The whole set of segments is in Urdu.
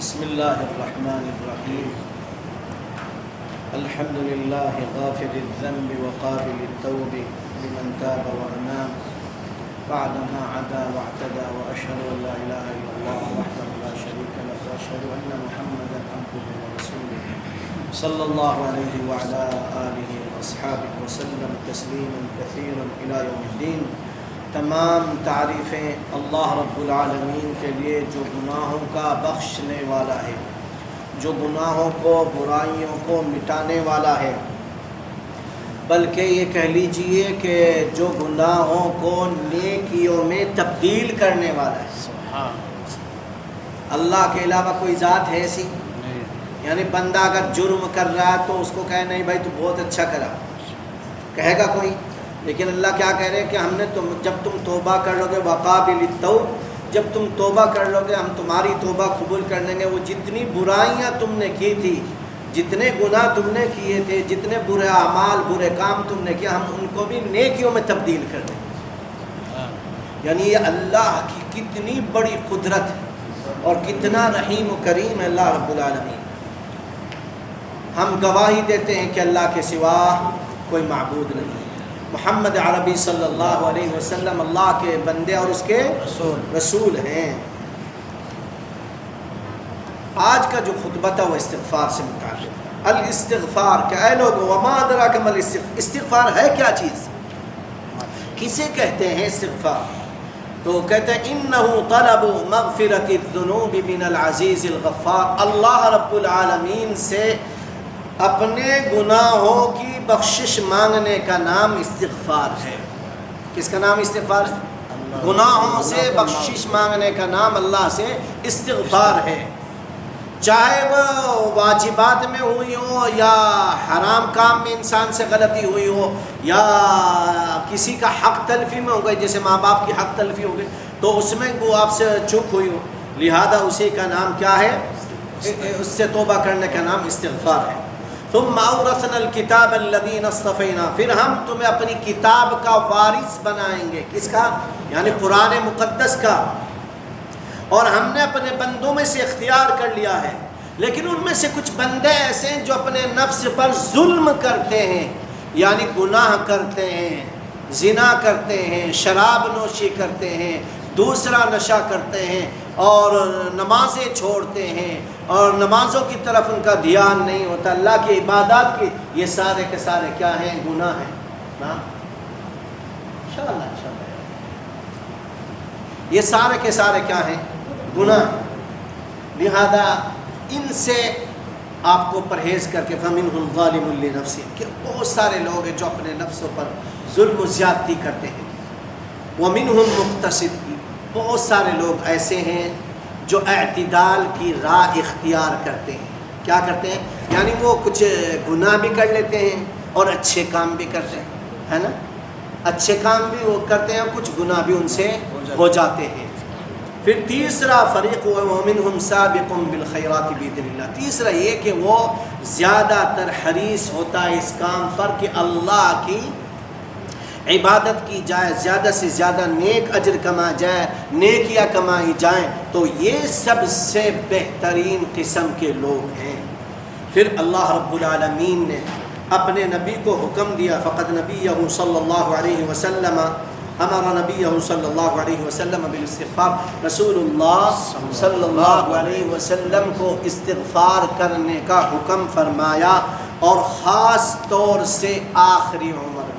بسم الله الرحمن الرحيم. الحمد لله غافر الذنب وقابل التوب لمن تاب وأناب بعد ما عدا واعتدى، وأشهد أن لا إله إلا الله وحده لا شريك له، وأشهد أن محمدا عبده ورسوله صلى الله عليه وعلى آله وأصحابه وسلم تسليما كثيرا إلى يوم الدين. تمام تعریفیں اللہ رب العالمین کے لیے جو گناہوں کا بخشنے والا ہے، جو گناہوں کو برائیوں کو مٹانے والا ہے، بلکہ یہ کہہ لیجئے کہ جو گناہوں کو نیکیوں میں تبدیل کرنے والا ہے. اللہ کے علاوہ کوئی ذات ہے ایسی؟ یعنی بندہ اگر جرم کر رہا ہے تو اس کو کہے نہیں بھائی تو بہت اچھا کرا، کہے گا کوئی؟ لیکن اللہ کیا کہہ رہے ہیں کہ ہم نے جب تم توبہ کر لو گے وقابل التوب، جب تم توبہ کر لو گے ہم تمہاری توبہ قبول کر لیں گے. وہ جتنی برائیاں تم نے کی تھی، جتنے گناہ تم نے کیے تھے، جتنے برے اعمال برے کام تم نے کیا، ہم ان کو بھی نیکیوں میں تبدیل کر دیں گے. یعنی یہ اللہ کی کتنی بڑی قدرت ہے اور کتنا رحیم و کریم ہے اللہ رب العالمین. ہم گواہی دیتے ہیں کہ اللہ کے سوا کوئی معبود نہیں ہے. محمد عربی صلی اللہ علیہ وسلم اللہ کے بندے اور اس کے رسول ہیں. آج کا جو خطبہ تھا وہ استغفار سے متعلق ہے. الاستغفار کہ اے لوگو وما ادراک ما الاستغفار، استغفار ہے کیا چیز، کسے کہتے ہیں استغفار؟ تو کہتے ہیں انہو طلب مغفرت الذنوب من العزیز الغفار. اللہ رب العالمین سے اپنے گناہوں کی بخشش مانگنے کا نام استغفار ہے. کس کا نام استغفار ہے؟ گناہوں سے بخشش مانگنے کا نام اللہ سے استغفار ہے. چاہے وہ واجبات میں ہوئی ہو یا حرام کام میں انسان سے غلطی ہوئی ہو یا کسی کا حق تلفی میں ہو گئی، جیسے ماں باپ کی حق تلفی ہو گئی تو اس میں وہ آپ سے چوک ہوئی ہو، لہذا اسی کا نام کیا ہے؟ اس سے توبہ کرنے کا نام استغفار ہے. ثم اورثنا الكتاب الذين اصطفينا، پھر ہم تمہیں اپنی کتاب کا وارث بنائیں گے. کس کا؟ یعنی قرآن مقدس کا. اور ہم نے اپنے بندوں میں سے اختیار کر لیا ہے، لیکن ان میں سے کچھ بندے ایسے ہیں جو اپنے نفس پر ظلم کرتے ہیں، یعنی گناہ کرتے ہیں، زنا کرتے ہیں، شراب نوشی کرتے ہیں، دوسرا نشہ کرتے ہیں اور نمازیں چھوڑتے ہیں اور نمازوں کی طرف ان کا دھیان نہیں ہوتا، اللہ کی عبادات کی. یہ سارے کے سارے کیا ہیں؟ گناہ ہیں. انشاءاللہ یہ سارے کے سارے کیا ہیں؟ گناہ ہیں. لہذا ان سے آپ کو پرہیز کر کے فَمِنْهُمْ ظَالِمٌ لِنَفْسِهِ، کہ بہت سارے لوگ ہیں جو اپنے نفسوں پر ظلم و زیادتی کرتے ہیں. وَمِنْهُمْ مُقْتَصِدٌ، بہت سارے لوگ ایسے ہیں جو اعتدال کی راہ اختیار کرتے ہیں. کیا کرتے ہیں؟ یعنی وہ کچھ گناہ بھی کر لیتے ہیں اور اچھے کام بھی کرتے ہیں، ہے نا؟ اچھے کام بھی وہ کرتے ہیں، کچھ گناہ بھی ان سے ہو جاتے ہیں. پھر تیسرا فریق وَمِنْهُمْ سَابِقٌ بِالْخَيْرَاتِ بِإِذْنِ اللَّهِ، تیسرا یہ کہ وہ زیادہ تر حریص ہوتا ہے اس کام پر کہ اللہ کی عبادت کی جائے، زیادہ سے زیادہ نیک اجر کما جائے، نیکیاں کمائی جائیں. تو یہ سب سے بہترین قسم کے لوگ ہیں. پھر اللہ رب العالمین نے اپنے نبی کو حکم دیا، فقد نبیہ صلی اللہ علیہ وسلم امر نبیہ صلی اللہ علیہ وسلم بالاستغفار. رسول اللہ صلی اللہ علیہ وسلم کو استغفار کرنے کا حکم فرمایا، اور خاص طور سے آخری عمر میں.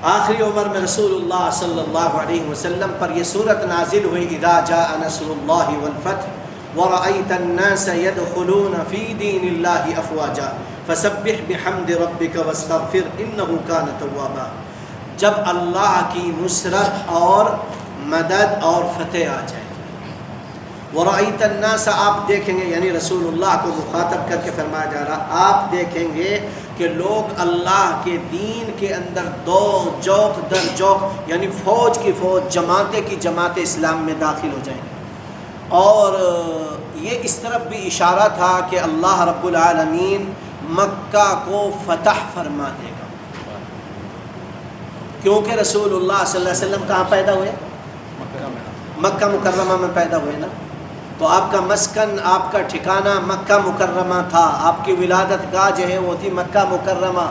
آخری عمر میں رسول اللہ صلی اللہ علیہ وسلم پر یہ صورت نازل ہوئی، اذا جاء نصر اللہ والفتح ورأيت الناس يدخلون في دين الله افواجا فسبح بحمد ربك واستغفر انه كان توابا. جب اللہ کی نصرت اور مدد اور فتح آ جائے، ورأيت الناس، آپ دیکھیں گے، یعنی رسول اللہ کو مخاطب کر کے فرمایا جا رہا، آپ دیکھیں گے کہ لوگ اللہ کے دین کے اندر دو جوک در جوک، یعنی فوج کی فوج، جماعتیں کی جماعتیں اسلام میں داخل ہو جائیں گے. اور یہ اس طرف بھی اشارہ تھا کہ اللہ رب العالمین مکہ کو فتح فرما دے گا، کیونکہ رسول اللہ صلی اللہ علیہ وسلم کہاں پیدا ہوئے؟ مکہ مکرمہ میں پیدا ہوئے نا. تو آپ کا مسکن، آپ کا ٹھکانہ مکہ مکرمہ تھا، آپ کی ولادت گاہ جو ہے وہ تھی مکہ مکرمہ،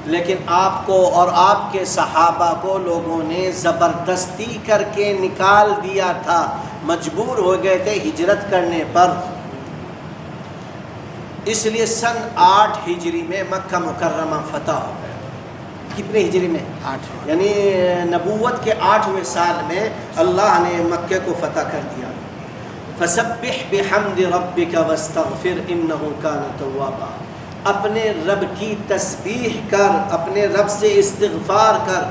لیکن آپ کو اور آپ کے صحابہ کو لوگوں نے زبردستی کر کے نکال دیا تھا، مجبور ہو گئے تھے ہجرت کرنے پر۔ اس لیے سن 8 ہجری میں مکہ مکرمہ فتح ہو گیا۔ کتنے ہجری میں؟ 8، یعنی نبوت کے 8ویں سال میں اللہ نے مکہ کو فتح کر دیا۔ فسبح بحمد ربک واستغفر انہ کان توابا، اپنے رب کی تسبیح کر، اپنے رب سے استغفار کر،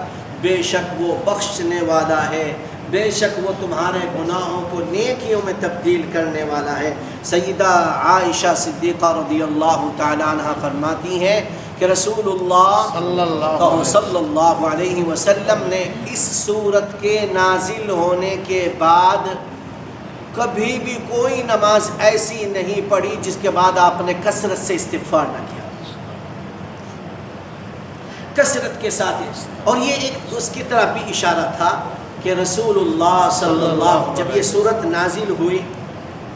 بے شک وہ بخشنے والا ہے، بے شک وہ تمہارے گناہوں کو نیکیوں میں تبدیل کرنے والا ہے۔ سیدہ عائشہ صدیقہ رضی اللہ تعالی عنہ فرماتی ہیں کہ رسول اللہ صلی اللہ علیہ وسلم نے اس سورت کے نازل ہونے کے بعد کبھی بھی کوئی نماز ایسی نہیں پڑھی جس کے بعد آپ نے کثرت سے استغفار نہ کیا، کثرت کے ساتھ۔ اور یہ ایک اس کی طرح بھی اشارہ تھا کہ رسول اللہ صلی اللہ علیہ وسلم جب یہ سورت نازل ہوئی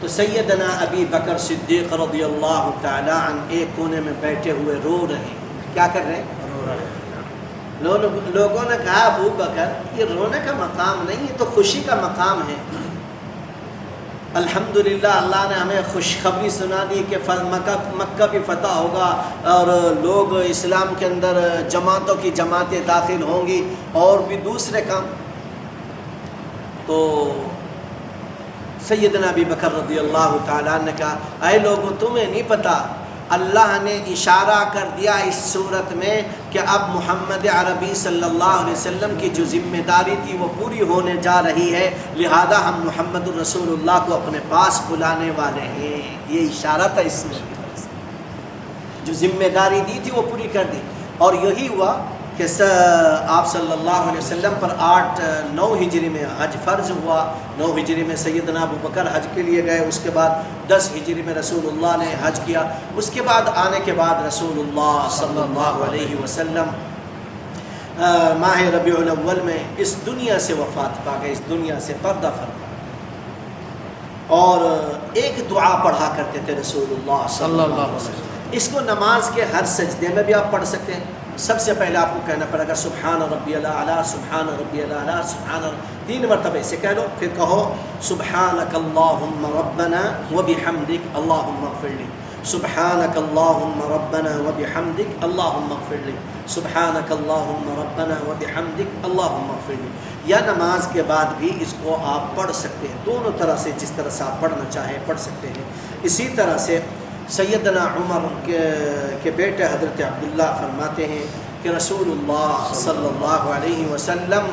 تو سیدنا ابی بکر صدیق رضی اللہ تعالی عنہ ایک کونے میں بیٹھے ہوئے رو رہے ہیں۔ کیا کر رہے ہیں؟ لوگوں نے کہا ابو بکر یہ رونے کا مقام نہیں، یہ تو خوشی کا مقام ہے۔ الحمدللہ اللہ نے ہمیں خوشخبری سنا دی کہ مکہ بھی فتح ہوگا اور لوگ اسلام کے اندر جماعتوں کی جماعتیں داخل ہوں گی اور بھی دوسرے کام۔ تو سیدنا ابی بکر رضی اللہ تعالیٰ نے کہا اے لوگوں تمہیں نہیں پتہ، اللہ نے اشارہ کر دیا اس صورت میں کہ اب محمد عربی صلی اللہ علیہ وسلم کی جو ذمہ داری تھی وہ پوری ہونے جا رہی ہے، لہذا ہم محمد الرسول اللہ کو اپنے پاس بلانے والے ہیں۔ یہ اشارہ تھا اس میں، جو ذمہ داری دی تھی وہ پوری کر دی۔ اور یہی ہوا کہ آپ صلی اللہ علیہ وسلم پر 9 ہجری میں حج فرض ہوا۔ 9 ہجری میں سیدنا ابو بکر حج کے لیے گئے، اس کے بعد 10 ہجری میں رسول اللہ نے حج کیا۔ اس کے بعد آنے کے بعد رسول اللہ صلی اللہ علیہ وسلم ماہ ربیع الاول میں اس دنیا سے وفات پا گئے، اس دنیا سے پردہ فرما۔ اور ایک دعا پڑھا کرتے تھے رسول اللہ صلی اللہ علیہ وسلم، اس کو نماز کے ہر سجدے میں بھی آپ پڑھ سکتے ہیں۔ سب سے پہلے آپ کو کہنا پڑے گا سبحان ربی الاعلی، سبحان ربی الاعلی، سبحان 3 مرتبہ اسے کہہ لو، پھر کہو سبحانک اللہم ربنا وبحمدک اللہم اغفر لی، سبحانک اللہم ربنا وبحمدک اللہم اغفر لی، سبحانک اللہم ربنا وبحمدک اللہم اغفر لی۔ یا نماز کے بعد بھی اس کو آپ پڑھ سکتے ہیں، دونوں طرح سے، جس طرح سے آپ پڑھنا چاہیں پڑھ سکتے ہیں۔ اسی طرح سے سیدنا عمر کے بیٹے حضرت عبداللہ فرماتے ہیں کہ رسول اللہ صلی اللہ علیہ وسلم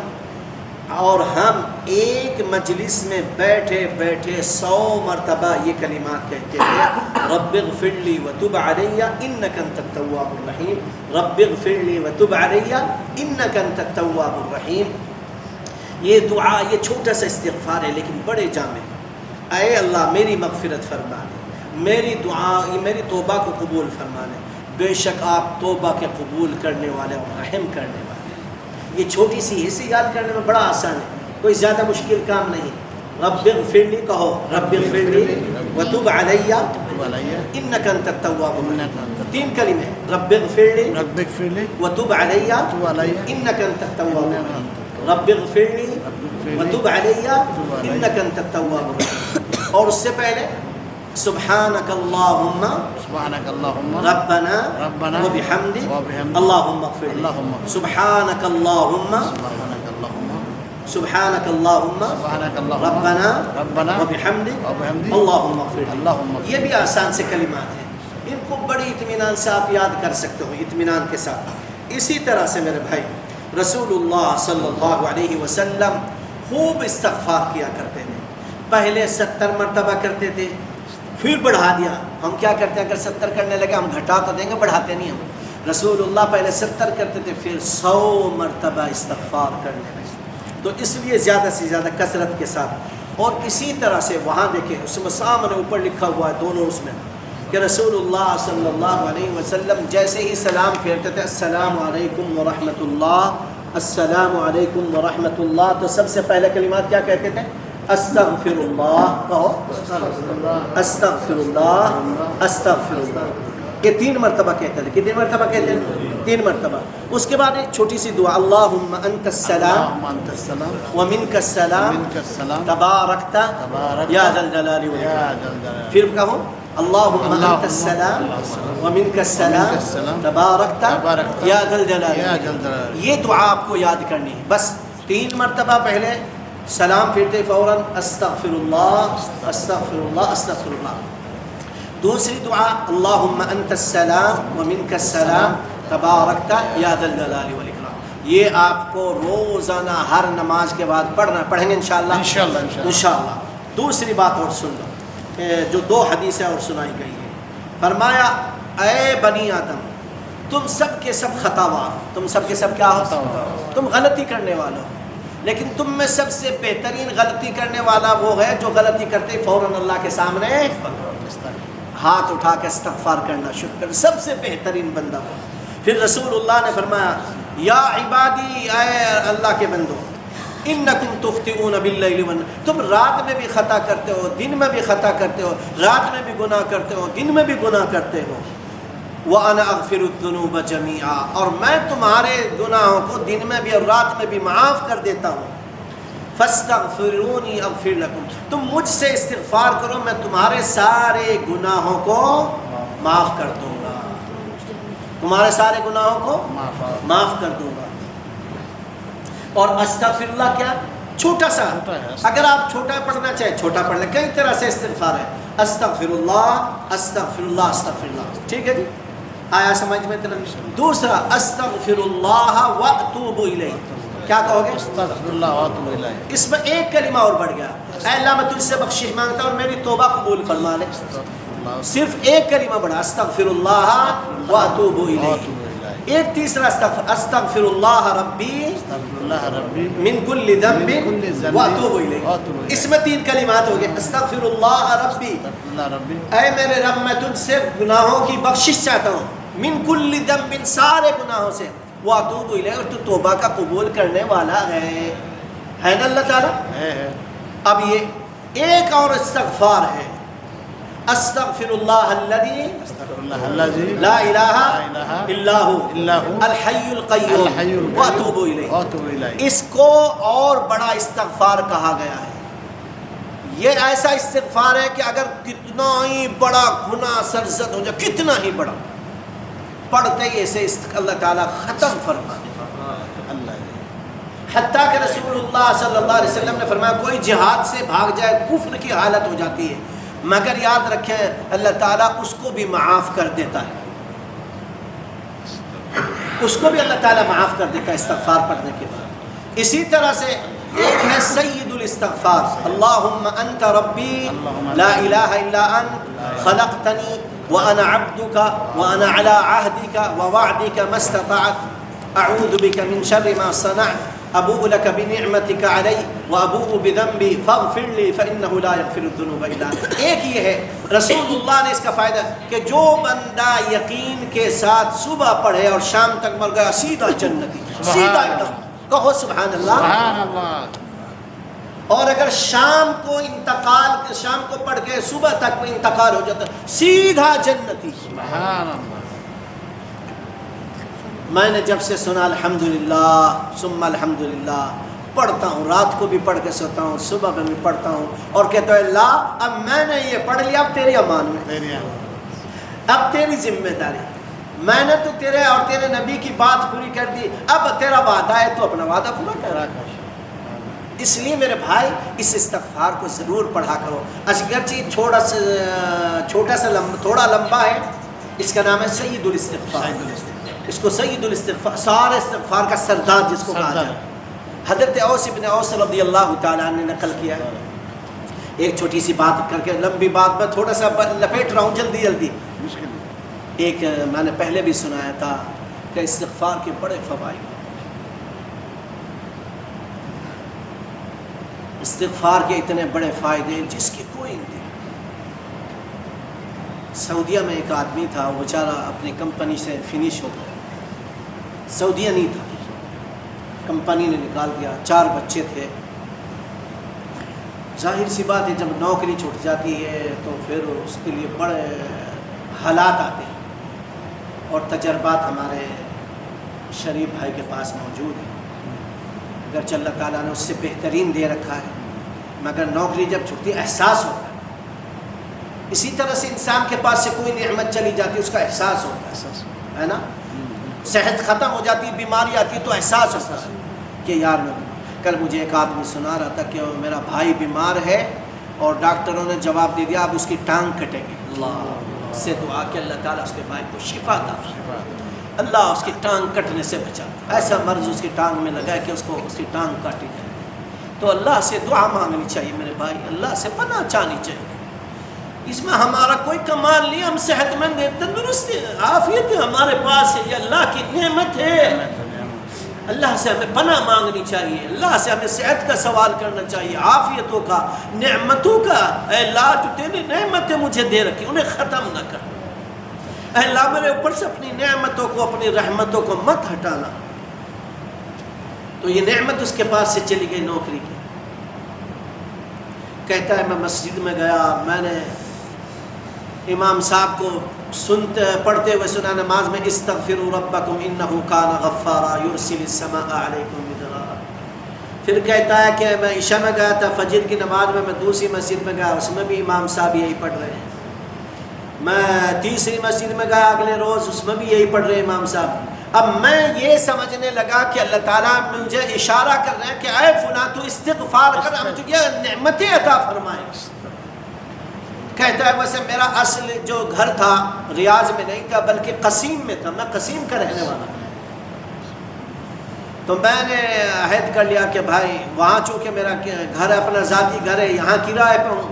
اور ہم ایک مجلس میں بیٹھے بیٹھے 100 مرتبہ یہ کلمات کہتے ہیں، رب اغفر لی وتب علی انک انت التواب الرحیم، رب اغفر لی وتب علی انک انت التواب الرحیم۔ یہ دعا، یہ چھوٹا سا استغفار ہے لیکن بڑے جامع ہے۔ اے اللہ میری مغفرت فرما دے، میری دعا، میری توبہ کو قبول فرما لیں، بے شک آپ توبہ کے قبول کرنے والے اور رحم کرنے والے ہیں۔ یہ چھوٹی سی حصہ یاد کرنے میں بڑا آسان ہے، کوئی زیادہ مشکل کام نہیں۔ رب اغفر لی کہو، رب اغفر لی وتب علی انک انت التواب الرحیم، 3 کلمے، رب اغفر لی وتب علی انک انت التواب الرحیم، رب اغفر لی وتب علی انک انت التواب الرحیم۔ اور اس سے پہلے سبحانک اللہم ربنا وبحمدک اللہم اغفر لی، سبحانک اللہم ربنا وبحمدک اللہم اغفر لی۔ یہ بھی آسان سے کلمات ہیں، ان کو بڑی اطمینان سے آپ یاد کر سکتے ہو، اطمینان کے ساتھ۔ اسی طرح سے میرے بھائی رسول اللہ صلی اللہ علیہ وسلم خوب استغفار کیا کرتے تھے۔ پہلے 70 مرتبہ کرتے تھے، پھر بڑھا دیا۔ ہم کیا کرتے ہیں، اگر 70 کرنے لگے ہم گھٹا تو دیں گے، بڑھاتے نہیں ہم۔ رسول اللہ پہلے 70 کرتے تھے، پھر 100 مرتبہ استغفار کرنے لگے۔ تو اس لیے زیادہ سے زیادہ کثرت کے ساتھ۔ اور اسی طرح سے وہاں دیکھیں، اس میں سامنے اوپر لکھا ہوا ہے دونوں اس میں کہ رسول اللہ صلی اللہ علیہ وسلم جیسے ہی سلام پھیرتے تھے، السلام علیکم ورحمۃ اللہ، السلام علیکم ورحمۃ اللہ، تو سب سے پہلے کلمات کیا کہتے تھے؟ استغفر اللہ، کہو استغفر اللہ، استغفر اللہ، یہ 3 مرتبہ کہتے ہیں۔ کتنی مرتبہ کہتے ہیں؟ 3 مرتبہ۔ اس کے بعد ایک چھوٹی سی دعا، اللہم انت السلام ومنک السلام تبارکت یا ذا الجلال والاکرام۔ پھر کہو اللہم انت السلام ومنک السلام تبارکت یا ذا الجلال والاکرام۔ یہ دعا آپ کو یاد کرنی ہے، بس 3 مرتبہ پہلے سلام پھرتے فوراً استغفر اللہ استغفر اللہ استغفر اللہ۔ دوسری دعا اللہم انت السلام ومنک السلام تبارکت یا ذا الجلال والاکرام۔ یہ آپ کو روزانہ ہر نماز کے بعد پڑھنا، پڑھیں گے انشاءاللہ انشاءاللہ۔ دوسری بات اور سن لو، جو 2 حدیثیں اور سنائی گئی ہے، فرمایا اے بنی آدم تم سب کے سب خطاوار، تم سب کے سب کیا ہو؟ تم غلطی کرنے والے ہو، لیکن تم میں سب سے بہترین غلطی کرنے والا وہ ہے جو غلطی کرتے فوراً اللہ کے سامنے ہاتھ اٹھا کے استغفار کرنا شروع کر، سب سے بہترین بندہ ہو۔ پھر رسول اللہ نے فرمایا یا عبادی، اے اللہ کے بندو، انکم تخطئون باللیل والنہار، تم رات میں بھی خطا کرتے ہو، دن میں بھی خطا کرتے ہو، رات میں بھی گناہ کرتے ہو، دن میں بھی گناہ کرتے ہو، وَأَنَا أَغْفِرُ الذُّنُوبَ جَمِيعًا، اور میں تمہارے گناہوں کو دن میں بھی اور رات میں بھی معاف کر دیتا ہوں، فَاسْتَغْفِرُونِي أَغْفِرْ لَكُمْ، تم مجھ سے استغفار کرو میں تمہارے سارے گناہوں کو معاف کر دوں گا، تمہارے سارے گناہوں کو معاف کر دوں گا۔ اور استغفر اللہ کیا؟ چھوٹا سا، اگر آپ چھوٹا پڑھنا چاہیں چھوٹا پڑھ لیں، کئی طرح سے استغفار ہے، استغفر اللہ استغفر اللہ استغفر اللہ، ٹھیک ہے جی، آیا سمجھ میں؟ دوسرا استغفر اللہ واتوب الیہ، کیا کہو گے؟ استغفر اللہ واتوب الیہ، اس میں ایک کلمہ اور بڑھ گیا، اے اللہ میں تجھ سے بخشش مانگتا ہوں اور میری توبہ قبول فرما لے، صرف ایک کلمہ بڑھا، استغفر اللہ واتوب الیہ۔ ایک تیسرا استغفر اللہ ربی من کل ذنب واتوب الیہ، اس میں 3 کلمات ہو گئے، استغفر اللہ ربی، اے میرے رب میں تجھ سے گناہوں کی بخشش چاہتا ہوں، من کل ذنب، سارے گناہوں سے، واتوب الیہ، اور تو توبہ کا قبول کرنے والا ہے نا اللہ تعالیٰ۔ اب یہ ایک اور استغفار ہے، استغفر اللہ الذی لا الہ الا ہو الحی القیوم واتوب الیہ، اس کو اور بڑا استغفار کہا گیا ہے۔ یہ ایسا استغفار ہے کہ اگر کتنا ہی بڑا گناہ سرزد ہو جائے، کتنا ہی بڑا، پڑھتے ہی اسے اللہ تعالیٰ ختم فرما دے۔ حتیٰ کہ رسول اللہ صلی اللہ علیہ وسلم نے فرمایا کوئی جہاد سے بھاگ جائے، کفر کی حالت ہو جاتی ہے، مگر یاد رکھیں اللہ تعالیٰ اس کو بھی معاف کر دیتا ہے، اس کو بھی اللہ تعالیٰ معاف کر دیتا ہے استغفار پڑھنے کے بعد۔ اسی طرح سے ایک ہے سید الاستغفار، اللہم انت ربی لا الہ الا انت خلقتنی وانا عبدک وانا علی عہدک ووعدک ما استطعت اعوذ بک من شر ما صنعت ابوء لك بنعمتك علی وابوء بذنبی فاغفر لی فانه لا یغفر الذنوب الا انت۔ ایک یہ ہے، رسول اللہ نے اس کا فائدہ کہ جو بندہ یقین کے ساتھ صبح پڑھے اور شام تک مر گیا سیدھا جنتی، سیدھا ایک دم، کہو سبحان اللہ سبحان اللہ۔ اور اگر شام کو پڑھ کے صبح تک میں انتقال ہو جاتا سیدھا جنتی، سبحان اللہ۔ میں نے جب سے سنا الحمدللہ ثم الحمدللہ، پڑھتا ہوں، رات کو بھی پڑھ کے سوتا ہوں، صبح میں بھی پڑھتا ہوں، اور کہتا ہے اللہ اب میں نے یہ پڑھ لیا، اب تیری امان میں، اب تیری ذمہ داری، میں نے تو تیرے اور تیرے نبی کی بات پوری کر دی، اب تیرا وعدہ ہے تو اپنا وعدہ پورا کر۔ اس لیے میرے بھائی اس استغفار کو ضرور پڑھا کرو، اگرچہ تھوڑا لمبا ہے، اس کا نام ہے سید الاستغفار، اس کو سید الاستغفار، سارے استغفار کا سردار جس کو کہا جائے۔ حضرت اوس ابن اوس رضی اللہ تعالیٰ نے نقل کیا ہے، ایک چھوٹی سی بات کر کے لمبی بات میں تھوڑا سا لپیٹ رہا ہوں جلدی، ایک میں نے پہلے بھی سنایا تھا کہ استغفار کے بڑے فوائد، استغفار کے اتنے بڑے فائدے جس کی کوئی نہیں۔ سعودیہ میں ایک آدمی تھا، وہ بیچارہ اپنی کمپنی سے فنش ہو گیا، سعودیہ نہیں تھا، کمپنی نے نکال دیا، 4 بچے تھے، ظاہر سی بات ہے جب نوکری چھوٹ جاتی ہے تو پھر اس کے لیے بڑے حالات آتے ہیں، اور تجربات ہمارے شریف بھائی کے پاس موجود ہیں، اگرچہ اللہ تعالیٰ نے اس سے بہترین دے رکھا ہے، مگر نوکری جب چھٹتی احساس ہوتا ہے۔ اسی طرح سے انسان کے پاس سے کوئی نعمت چلی جاتی ہے، اس کا احساس ہوتا ہے نا، صحت ختم ہو جاتی ہے، بیماری آتی ہے تو احساس ہوتا ہے کہ یار میں کل مجھے ایک آدمی سنا رہا تھا کہ میرا بھائی بیمار ہے اور ڈاکٹروں نے جواب دے دیا اب اس کی ٹانگ کٹے گی۔ اللہ سے دعا کہ اللہ تعالیٰ اس کے بھائی کو شفا عطا فرمائے، اللہ اس کی ٹانگ کٹنے سے بچا، ایسا مرض اس کی ٹانگ میں لگا ہے کہ اس کو اس کی ٹانگ کاٹی جائے۔ تو اللہ سے دعا مانگنی چاہیے میرے بھائی، اللہ سے پناہ چاہنی چاہیے۔ اس میں ہمارا کوئی کمال نہیں، ہم صحت مند ہیں، تندرست عافیت ہمارے پاس ہے، یہ اللہ کی نعمت ہے۔ اللہ سے ہمیں پناہ مانگنی چاہیے، اللہ سے ہمیں صحت کا سوال کرنا چاہیے، عافیتوں کا، نعمتوں کا۔ اے اللہ جو تیری نعمتیں مجھے دے رکھی انہیں ختم نہ کر، اے اللہ میرے اوپر سے اپنی نعمتوں کو، اپنی رحمتوں کو مت ہٹانا۔ تو یہ نعمت اس کے پاس سے چلی گئی نوکری کی۔ کہتا ہے میں مسجد میں گیا، میں نے امام صاحب کو پڑھتے ہوئے سنا نماز میں، استغفروا ربکم انہ کان غفارا یرسل السماء علیکم مدرارا۔ پھر کہتا ہے کہ میں عشاء میں گیا تھا، فجر کی نماز میں دوسری مسجد میں گیا، اس میں بھی امام صاحب یہی پڑھ رہے ہیں۔ میں تیسری مسجد میں گیا اگلے روز، اس میں بھی یہی پڑھ رہے امام صاحب۔ اب میں یہ سمجھنے لگا کہ اللہ تعالیٰ مجھے اشارہ کر رہے ہیں کہ اے فلاں تو استغفار کر، ہم تجھے نعمتیں عطا فرمائیں۔ کہتا ہے ویسے میرا اصل جو گھر تھا ریاض میں نہیں تھا بلکہ قصیم میں تھا، میں قصیم کا رہنے والا تھا۔ تو میں نے عہد کر لیا کہ بھائی وہاں چونکہ میرا گھر اپنا ذاتی گھر ہے، یہاں کرائے پہ ہوں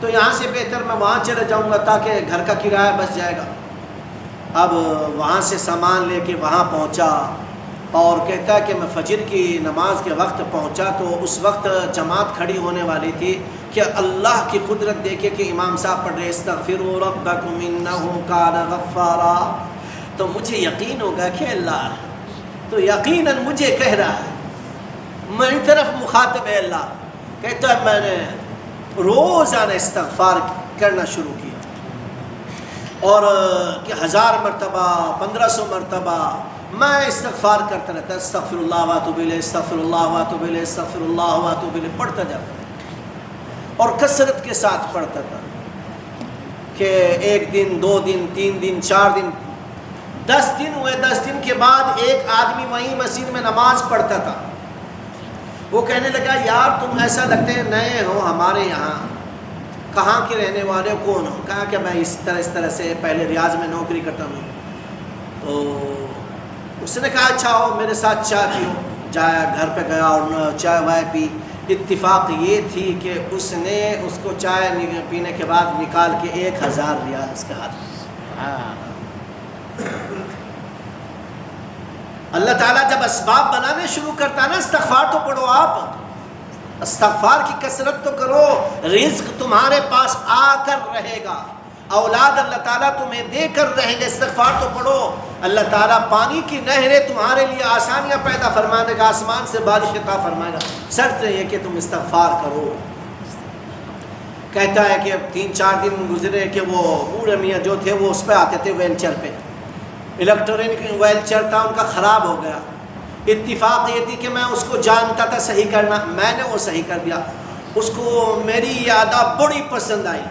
تو یہاں سے بہتر میں وہاں چلے جاؤں گا تاکہ گھر کا کرایہ بچ جائے گا۔ اب وہاں سے سامان لے کے وہاں پہنچا، اور کہتا ہے کہ میں فجر کی نماز کے وقت پہنچا تو اس وقت جماعت کھڑی ہونے والی تھی کہ اللہ کی قدرت دیکھے کہ امام صاحب پڑھ رہے استغفروا ربکم انہ کان غفارا، تو مجھے یقین ہوگا کہ اللہ تو یقیناً مجھے کہہ رہا ہے، میری طرف مخاطب ہے اللہ۔ کہتا ہے میں نے روزانہ استغفار کرنا شروع کیا، اور کہ 1000 مرتبہ 1500 مرتبہ میں استغفار کرتا رہتا، استغفر اللہ واتوب الیہ، استغفر اللہ واتوب الیہ، استغفر اللہ واتوب الیہ پڑھتا جاتا اور کثرت کے ساتھ پڑھتا تھا کہ 1 دن 2 دن 3 دن 4 دن 10 دن ہوئے۔ 10 دن کے بعد ایک آدمی وہیں مسجد میں نماز پڑھتا تھا، وہ کہنے لگا یار تم ایسا لگتے ہیں نئے ہو ہمارے یہاں، کہاں کے رہنے والے ہو، کون ہو؟ کہا کہ میں اس طرح سے پہلے ریاض میں نوکری کرتا ہوں۔ تو اس نے کہا اچھا ہو میرے ساتھ چائے پیو۔ جایا گھر پہ گیا اور چائے وائے پی۔ اتفاق یہ تھی کہ اس نے اس کو چائے پینے کے بعد نکال کے 1000 ریال اس کے ہاتھ میں۔ اللہ تعالیٰ جب اسباب بنانے شروع کرتا ہے نا، استغفار تو پڑھو، آپ استغفار کی کثرت تو کرو، رزق تمہارے پاس آ کر رہے گا، اولاد اللہ تعالیٰ تمہیں دے کر رہیں گے۔ استغفار تو پڑھو، اللہ تعالیٰ پانی کی نہریں تمہارے لیے آسانیاں پیدا فرما دے گا، آسمان سے بارش عطا فرمائے گا، شرط یہ کہ تم استغفار کرو۔ کہتا ہے کہ 3-4 دن گزرے کہ وہ بوڑھے میاں جو تھے وہ اس پہ آتے تھے ویلچر پہ، الیکٹرانک ویلچر تھا ان کا، خراب ہو گیا۔ اتفاق یہ تھی کہ میں اس کو جانتا تھا صحیح کرنا، میں نے وہ صحیح کر دیا۔ اس کو میری یہ عادت بڑی پسند آئی۔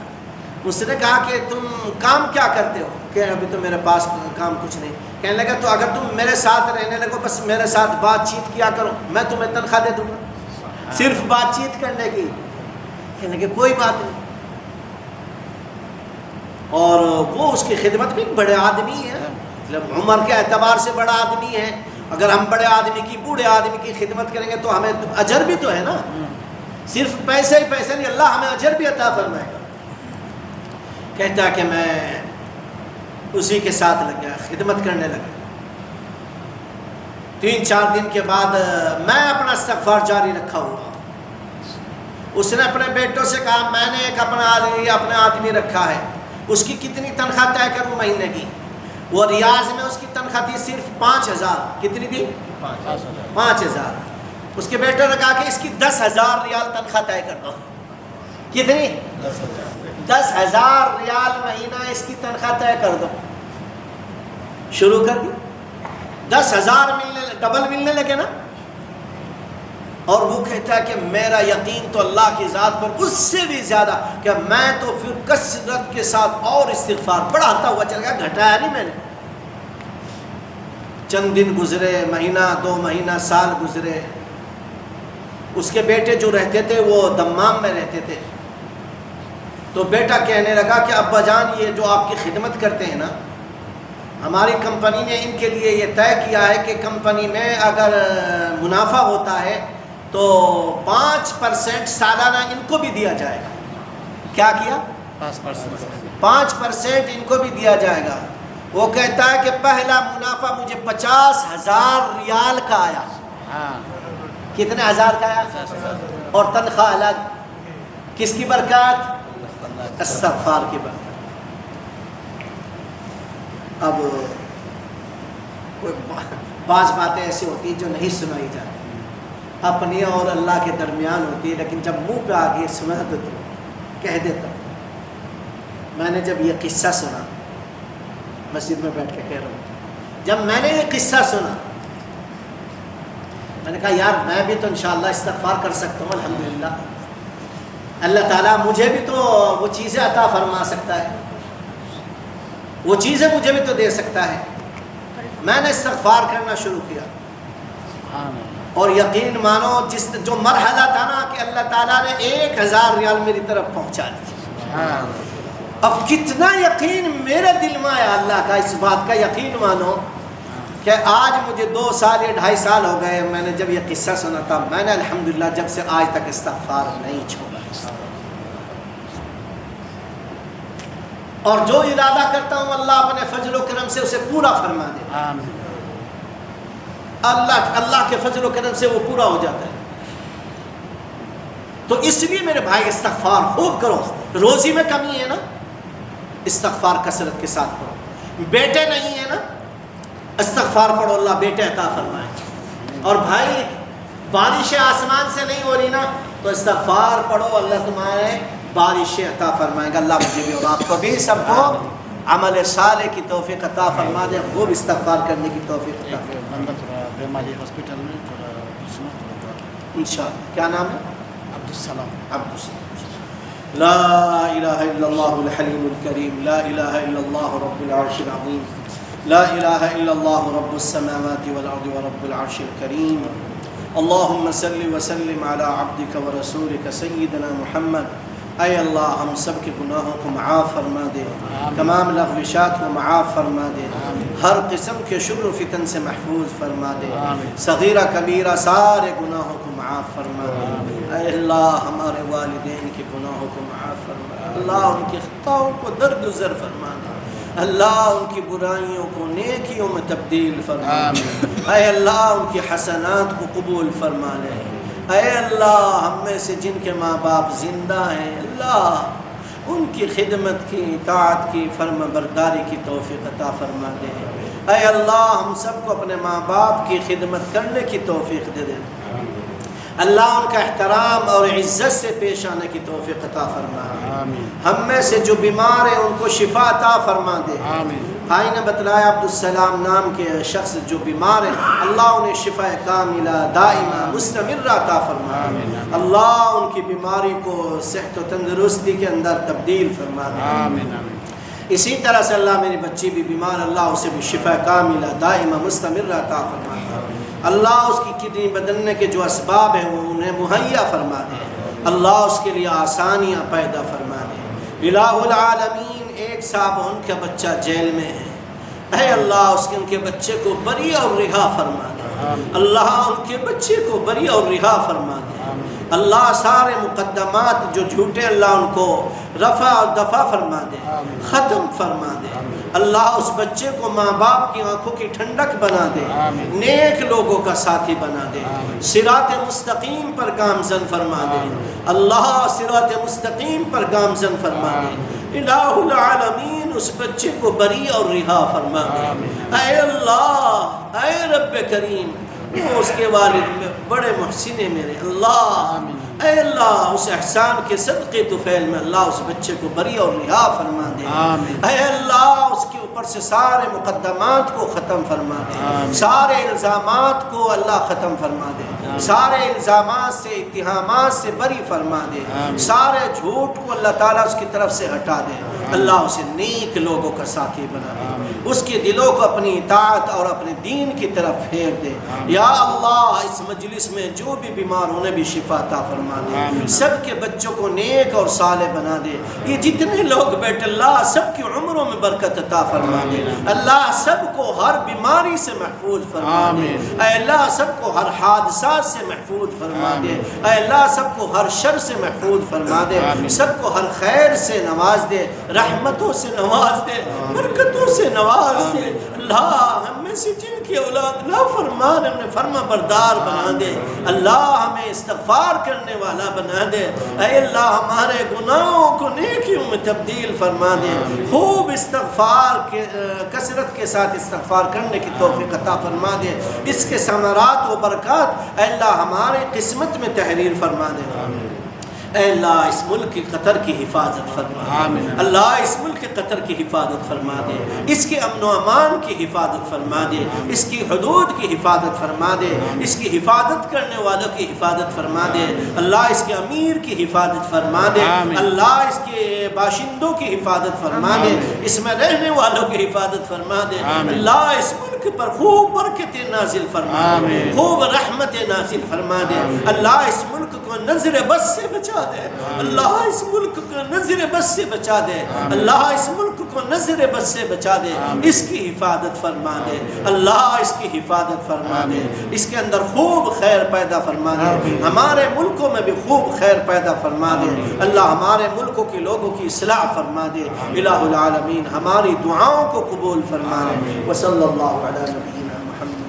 اس نے کہا کہ تم کام کیا کرتے ہو؟ کہ ابھی تو میرے پاس کام کچھ نہیں۔ کہنے لگا تو اگر تم میرے ساتھ رہنے لگو، بس میرے ساتھ بات چیت کیا کرو، میں تمہیں تنخواہ دے دوں گا صرف بات چیت کرنے کی۔ کہنے لگے کوئی بات نہیں۔ اور وہ اس کی خدمت میں ایک بڑے آدمی ہے، مطلب عمر کے اعتبار سے بڑا آدمی ہے۔ اگر ہم بڑے آدمی کی، بوڑھے آدمی کی خدمت کریں گے تو ہمیں اجر بھی تو ہے نا، صرف پیسے ہی پیسے نہیں، اللہ ہمیں اجر بھی عطا فرمائے گا۔ کہتا ہے کہ میں اسی کے ساتھ لگ گیا، خدمت کرنے لگا۔ 3-4 دن کے بعد میں اپنا استغفار جاری رکھا ہوا۔ اس نے اپنے بیٹوں سے کہا میں نے ایک اپنا آدمی رکھا ہے، اس کی کتنی تنخواہ طے کروں مہینے کی؟ وہ ریاض میں اس کی تنخواہ تھی صرف 5000۔ کتنی تھی؟ 5000۔ اس کے بیٹے نے کہا کہ اس کی 10,000 ریال تنخواہ طے کر دو۔ کتنی؟ 10,000 ریال مہینہ اس کی تنخواہ طے کر دو. شروع کر دی. 10,000 ڈبل ملنے لگے نا. اور وہ کہتا ہے کہ میرا یقین تو اللہ کی ذات پر اس سے بھی زیادہ کہ میں تو پھر کثرت کے ساتھ اور استغفار بڑھاتا ہوا چل گیا, گھٹایا نہیں میں نے. چند دن گزرے, مہینہ 2 مہینہ, سال گزرے. اس کے بیٹے جو رہتے تھے وہ دمام میں رہتے تھے. تو بیٹا کہنے لگا کہ ابا جان یہ جو آپ کی خدمت کرتے ہیں نا, ہماری کمپنی نے ان کے لیے یہ طے کیا ہے کہ کمپنی میں اگر منافع ہوتا ہے تو 5% سالانہ ان کو بھی دیا جائے گا. کیا کیا؟ 5% ان کو بھی دیا جائے گا. وہ کہتا ہے کہ پہلا منافع مجھے 50,000 ریال کا آیا. کتنے ہزار کا آیا؟ اور تنخواہ الگ. کس کی برکات؟ استغفار کی برکات. اب کوئی بعض باتیں ایسی ہوتی ہیں جو نہیں سنائی جاتی, اپنی اور اللہ کے درمیان ہوتی ہے, لیکن جب منہ پہ آ گئی سنا دو تو کہہ دیتا. میں نے جب یہ قصہ سنا, مسجد میں بیٹھ کے کہہ رہا ہوں, جب میں نے یہ قصہ سنا میں نے کہا یار میں بھی تو انشاءاللہ استغفار کر سکتا ہوں. الحمدللہ اللہ تعالیٰ مجھے بھی تو وہ چیزیں عطا فرما سکتا ہے, وہ چیزیں مجھے بھی تو دے سکتا ہے. میں نے استغفار کرنا شروع کیا اور یقین مانو جو مرحلہ تھا نا کہ اللہ تعالیٰ نے 1,000 ریال میری طرف پہنچا دیا. اب کتنا یقین میرے دل میں آیا اللہ کا, اس بات کا یقین مانو کہ آج مجھے 2 سال یا 2.5 سال ہو گئے. میں نے جب یہ قصہ سنا تھا میں نے الحمدللہ جب سے آج تک استغفار نہیں چھوڑا. اور جو ارادہ کرتا ہوں اللہ اپنے فضل و کرم سے اسے پورا فرما دے. اللہ کے فضل و کرم سے وہ پورا ہو جاتا ہے. تو اس لیے میرے بھائی استغفار خوب کرو. روزی میں کمی ہے نا, استغفار کثرت کے ساتھ پڑھو. بیٹے نہیں ہے نا, استغفار پڑھو, اللہ بیٹے عطا فرمائے. اور بھائی بارشیں آسمان سے نہیں ہو رہی نا تو استغفار پڑھو, اللہ تمہارے بارشیں عطا فرمائے گا. اللہ مجھے بھی اور آپ کو بھی سب کو عمل صالح کی توفیق عطا فرما دے, خوب استغفار کرنے کی توفیق عطا فرما بیماری ہاسپٹل میں انشاءاللہ. کیا نام ہے؟ عبدالسلام. عبدالسلام. لا الہ الا اللہ الحلیم الکریم, لا الہ الا اللہ رب العرش العظیم, لا الہ الا اللہ رب السماوات والارض ورب العرش الکریم. اللہم صلی وسلم علی عبدک ورسولک سیدنا محمد. اے اللہ ہم سب کے گناہوں کو معاف فرما دے, تمام لغوشات کو معاف فرما دے, ہر قسم کے شر و فتن سے محفوظ فرما دے, صغیرہ کبیرہ سارے گناہوں کو معاف فرما دے. اے اللہ ہمارے والدین کے گناہوں کو معاف فرما دے, اللہ ان کی خطاؤں کو درگزر فرما دے, اللہ ان کی برائیوں کو نیکیوں میں تبدیل فرما دے. اے اللہ ان کی حسنات کو قبول فرما لے. اے اللہ ہم میں سے جن کے ماں باپ زندہ ہیں اللہ ان کی خدمت کی, اطاعت کی, فرما برداری کی توفیق عطا فرما دے. اے اللہ ہم سب کو اپنے ماں باپ کی خدمت کرنے کی توفیق دے دے. اللہ ان کا احترام اور عزت سے پیش آنے کی توفیق عطا فرما دے. ہم میں سے جو بیمار ہیں ان کو شفا عطا فرما دے. بھائی نے بتلایا عبدالسلام نام کے شخص جو بیمار ہیں اللہ انہیں شفا کاملہ دائمہ مستمرہ عطا فرما دے. اللہ ان کی بیماری کو صحت و تندرستی کے اندر تبدیل فرما دے. اسی طرح سے اللہ میری بچی بھی بیمار, اللہ اسے بھی شفا کاملہ دائمہ مستمرہ عطا فرما دے. اللہ اس کی کڈنی بدلنے کے جو اسباب ہیں وہ انہیں مہیا فرما دے. اللہ اس کے لیے آسانیاں پیدا فرما دے. الہ العالمین ایک صاحب ان کا بچہ جیل میں ہے, اے اللہ اس کے ان کے بچے کو بری اور رہا فرما دے. اللہ ان کے بچے کو بری اور رہا فرما دے. اللہ سارے مقدمات جو جھوٹے اللہ ان کو رفع اور دفع فرما دے, ختم فرما دے. اللہ اس بچے کو ماں باپ کی آنکھوں کی ٹھنڈک بنا دے, نیک لوگوں کا ساتھی بنا دے, صراط مستقیم پر گامزن فرما دے. اللہ صراط مستقیم پر گامزن فرما دے. الہ العالمین اس بچے کو بری اور رہا فرما دے. اے اللہ, اے رب کریم, وہ اس کے والد میں بڑے محسن ہیں میرے اللہ, اے اللہ اس احسان کے صدقے طفیل میں اللہ اس بچے کو بری اور رہا فرما دے. اے اللہ اس کے اوپر سے سارے مقدمات کو ختم فرما دے, سارے الزامات کو اللہ ختم فرما دے, سارے الزامات سے اتہامات سے بری فرما دے, سارے جھوٹ کو اللہ تعالیٰ اس کی طرف سے ہٹا دے. اللہ اسے نیک لوگوں کا ساتھی بنا دے, اس کے دلوں کو اپنی اطاعت اور اپنے دین کی طرف پھیر دے. یا اللہ اس مجلس میں جو بھی بیمار انہیں بھی شفا عطا فرما دے, سب کے بچوں کو نیک اور صالح بنا دے. یہ جتنے لوگ بیٹھے اللہ سب کی عمروں میں برکت عطا فرما دے. اللہ سب کو ہر بیماری سے محفوظ فرما دے. اے اللہ سب کو ہر حادثات سے محفوظ فرما دے. اے اللہ سب کو ہر شر سے محفوظ فرما دے, سب کو ہر خیر سے نواز دے, رحمتوں سے نواز دے, برکتوں سے نواز دے. اللہ ہم میں سے جن کی اولاد نافرمان ہمیں فرما بردار بنا دے. اللہ ہمیں استغفار کرنے والا بنا دے. اے اللہ ہمارے گناہوں کو نیکیوں میں تبدیل فرما دے. خوب استغفار کے کثرت کے ساتھ استغفار کرنے کی توفیق عطا فرما دے. اس کے ثمرات و برکات اے اللہ ہمارے قسمت میں تحریر فرما دے. اے اللہ اس ملک کی قطر کی حفاظت فرما دے. اللہ اس ملک کی قطر کی حفاظت فرما دے, اس کے امن و امان کی حفاظت فرما دے, اس کی حدود کی حفاظت فرما دے, اس کی حفاظت کرنے والوں کی حفاظت فرما دے. اللہ اس کے امیر کی حفاظت فرما دے. اللہ اس کے باشندوں کی حفاظت فرما دے, اس میں رہنے والوں کی حفاظت فرما دے. اللہ اس ملک پر خوب برکت نازل فرما دے, خوب رحمت نازل فرما دے. اللہ اس ملک کو نظر بس سے بچا دے. اللہ اس ملک کو نظر بس سے بچا دے. اللہ اس ملک کو نظر بس سے بچا دے. اس کی حفاظت فرما دے. اللہ اس کی حفاظت فرما دے. اس کے اندر خوب خیر پیدا فرما دے. ہمارے ملکوں میں بھی خوب خیر پیدا فرما دے. اللہ ہمارے ملکوں کے لوگوں کی اصلاح فرما دے. الہ العالمین ہماری دعاؤں کو قبول فرما دے. وصلی اللہ علی نبینا محمد.